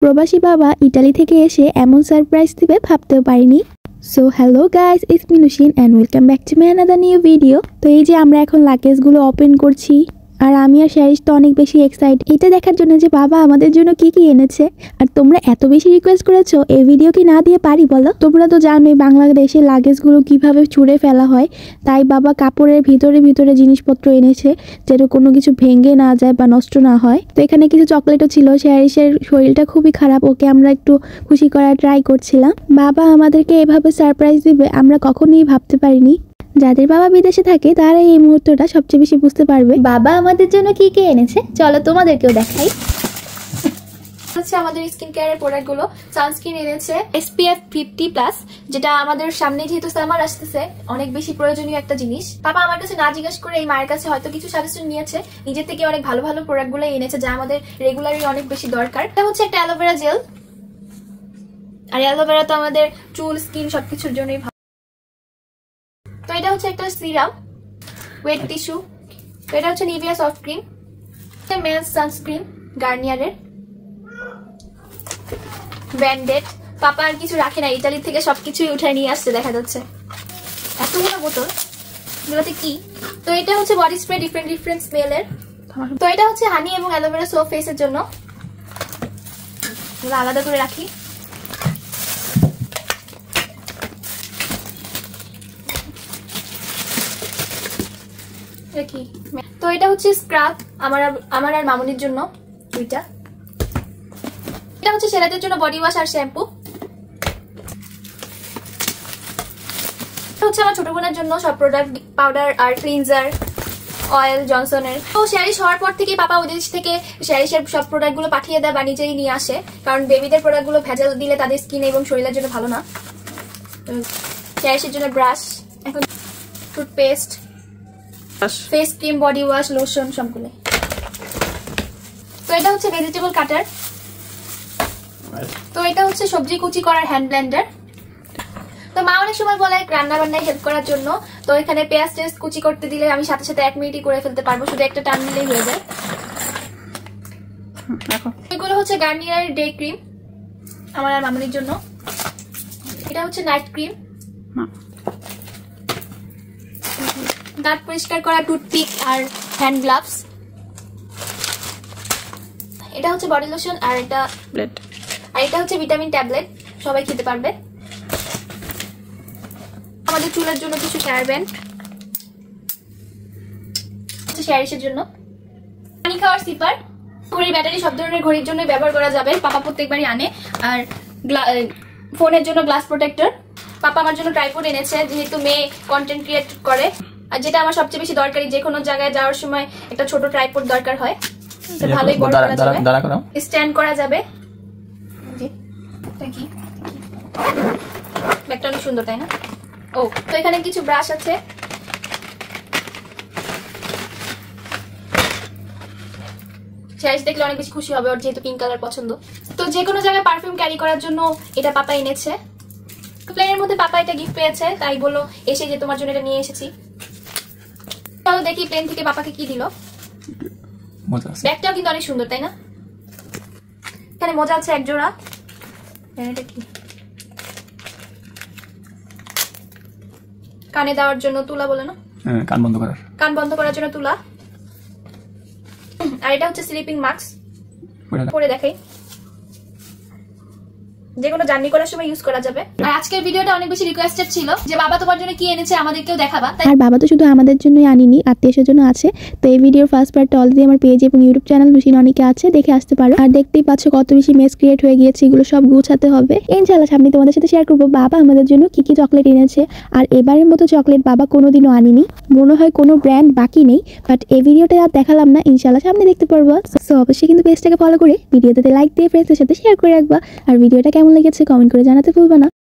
প্রবাসী বাবা ইতালি থেকে এসে এমন সারপ্রাইজ দিবে ভাবতেও পারিনি। So hello guys, it's me Nushin and welcome back to my another new video. তো এই যে আমরা এখন লাগেজগুলো ওপেন করছি, আর আমি আর শারিশ তো অনেক বেশি এক্সাইটেড এটা দেখার জন্য যে বাবা আমাদের জন্য কি কি এনেছে। আর তোমরা এত বেশি রিকোয়েস্ট করেছো এই ভিডিও কি না দিয়ে পারি বলো? তোমরা তো জানোই বাংলাদেশে লাগেজগুলো কিভাবে ছুঁড়ে ফেলা হয়, তাই বাবা কাপড়ের ভিতরে জিনিসপত্র এনেছে যেন কোনো কিছু ভেঙে না যায় বা নষ্ট না হয়। তো এখানে কিছু চকলেটও ছিল। শারিশের শরীরটা খুবই খারাপ, ওকে আমরা একটু খুশি করার ট্রাই করছিলাম। বাবা আমাদেরকে এভাবে সারপ্রাইজ দিবে আমরা কখনোই ভাবতে পারিনি। যাদের বাবা বিদেশে থাকে তারা এই মুহূর্তটা সবচেয়ে বেশি বুঝতে পারবে বাবা আমাদের জন্য কি কি এনেছে। চলো তোমাদেরকেও দেখাই। হচ্ছে আমাদের স্কিন কেয়ারের প্রোডাক্টগুলো। সানস্ক্রিন এনেছে SPF 50+, যেটা আমাদের সামনে যেহেতু সামার আসতেছে অনেক বেশি প্রয়োজনীয় একটা জিনিস। বাবা আমার কাছে না জিজ্ঞেস করে এই মায়ের কাছে হয়তো কিছু সাজেশন নিয়েছে, নিজের থেকে অনেক ভালো ভালো প্রোডাক্টগুলো এনেছে যা আমাদের রেগুলারই অনেক বেশি দরকার। এটা হচ্ছে একটা অ্যালোভেরা জেল, আর অ্যালোভেরা তো আমাদের চুল স্কিন সবকিছুর জন্যই ভালো। তো এটা হচ্ছে একটা সিরাম, ওয়েট টিস্যু। তো এটা হচ্ছে Nivea soft cream, men's sunscreen গার্নিয়ারের, ব্র্যান্ডেড। পাপা আর কিছু রাখে না, ইতালি থেকে সবকিছুই উঠে নিয়ে আসছে দেখা যাচ্ছে। এতগুলো বোতল, এগুলোতে কি? তো এটা হচ্ছে বডি স্প্রে ডিফারেন্ট স্মেলের। তো এটা হচ্ছে হানি এবং অ্যালোভেরা সোপ ফেসের জন্য, আলাদা করে রাখি। তো এটা হচ্ছে স্ক্রাব আমার আর মামুনির জন্য দুইটা। এটা হচ্ছে ছেলেদের জন্য বডি ওয়াশ আর শ্যাম্পু। এটা হচ্ছে আমার ছোট বোনের জন্য সব প্রোডাক্ট, পাউডার আর ক্লিনজার, অয়েল জনসনের। তো শ্যারিশ হওয়ার পর থেকে পাপা ওদের থেকে শ্যারিশের সব প্রোডাক্ট গুলো পাঠিয়ে দেয় বা নিজেই নিয়ে আসে, কারণ বেবিদের প্রোডাক্ট গুলো ভেজাল দিলে তাদের স্কিন এবং শরীরের জন্য ভালো না। শ্যারিশের জন্য ব্রাশ, এখন toothpaste, face cream, body wash, lotion সবগুলো। তো এটা হচ্ছে ভেজিটেবল কাটার। তো এটা হচ্ছে সবজি কুচি করার হ্যান্ড ব্লেন্ডার। তো মা অনেক সময় বলে রান্না বান্নায় হেল্প করার জন্য, তো এখানে পেঁয়াজ টেস্ট কুচি করতে দিলে আমি সাথে সাথে 1 মিনিটই করে ফেলতে পারবো, শুধু একটা টান দিলেই হয়ে যায়। এগুলো হচ্ছে গার্নিয়ার ডে ক্রিম আমার আর মামুনির জন্য। এটা হচ্ছে নাইট ক্রিম, দাঁত পরিষ্কার করা টুথপিক আর হ্যান্ড গ্লাভস। এটা হচ্ছে বডি লোশন, আর এটা হচ্ছে ভিটামিন ট্যাবলেট, সবাই খেতে পারবে। আমাদের চুলের জন্য কিছু হেয়ার ব্যান্ড, শ্যারিশের জন্য পানি খাওয়ার সিপার, ঘড়ির ব্যাটারি সব ধরনের ঘড়ির জন্য ব্যবহার করা যাবে, পাপা প্রত্যেকবারই আনে। আর ফোনের জন্য গ্লাস প্রোটেক্টর। পাপা আমার জন্য ট্রাইপড এনেছে, যেহেতু মেয়ে কন্টেন্ট ক্রিয়েট করে, আর যেটা আমার সবচেয়ে বেশি দরকারি, যে কোনো জায়গায় যাওয়ার সময় একটা ছোট ট্রাইপড দরকার হয়, ভালোই বড় করা যাবে, স্ট্যান্ড করা যাবে। ব্যাগটা অনেক সুন্দর তাই না? ও, তো এখানে কিছু ব্রাশ আছে। শ্যারিশ দেখলে অনেক বেশি খুশি হবে, ওর যেহেতু পিঙ্ক কালার পছন্দ। তো যে কোনো জায়গায় পারফিউম ক্যারি করার জন্য এটা পাপা এনেছে। প্লেনের মধ্যে পাপা এটা গিফট পেয়েছে, তাই বললো এসে যে তোমার জন্য এটা নিয়ে এসেছি। চলো দেখি প্লেন থেকে পাপাকে কি দিল। ব্যাগটাও কিন্তু অনেক সুন্দর তাই না? এখানে মোজা আছে এক জোড়া। এটা কি? কানে দেওয়ার জন্য তুলা বলে না? কান বন্ধ করার জন্য তুলা। আর এটা হচ্ছে স্লিপিং মাস্ক, পরে দেখাই, যেকোনো জার্নি করার সময় ইউজ করা যাবে। আর আজকের ভিডিওটা অনেক বেশি রিকোয়েস্টেড ছিল যে বাবা তোমার জন্য কি এনেছে আমাদেরকেও দেখাবা। আর বাবা তো শুধু আমাদের জন্যই আনিনি, আত্মীয়দের জন্য আছে। তো এই ভিডিওর ফার্স্ট পার্টটা অলরেডি আমার পেজ এবং ইউটিউব চ্যানেল নুশিন অনেকে আছে, দেখে আসতে পারো। আর দেখতেই পাচ্ছ কত বেশি মেস ক্রিয়েট হয়ে গিয়েছে, এগুলো সব গুছাতে হবে। ইনশাআল্লাহ সামনে তোমাদের সাথে শেয়ার করবো বাবা আমাদের জন্য কি কি চকলেট এনেছে। আর এবারের মতো চকলেট বাবা কোনোদিনও আনিনি, মনে হয় কোনো ব্র্যান্ড বাকি নেই, বাট এই ভিডিওটা আর দেখালাম না, ইনশাআল্লাহ সামনে দেখতে পারবো। সো অবশ্যই কিন্তু পেজটাকে ফলো করে ভিডিওতে লাইক দিয়ে ফ্রেন্ডসদের সাথে শেয়ার করে রাখবা। আর ভিডিওটা কেমন লেগেছে কমেন্ট করে জানাতে ভুলবা না।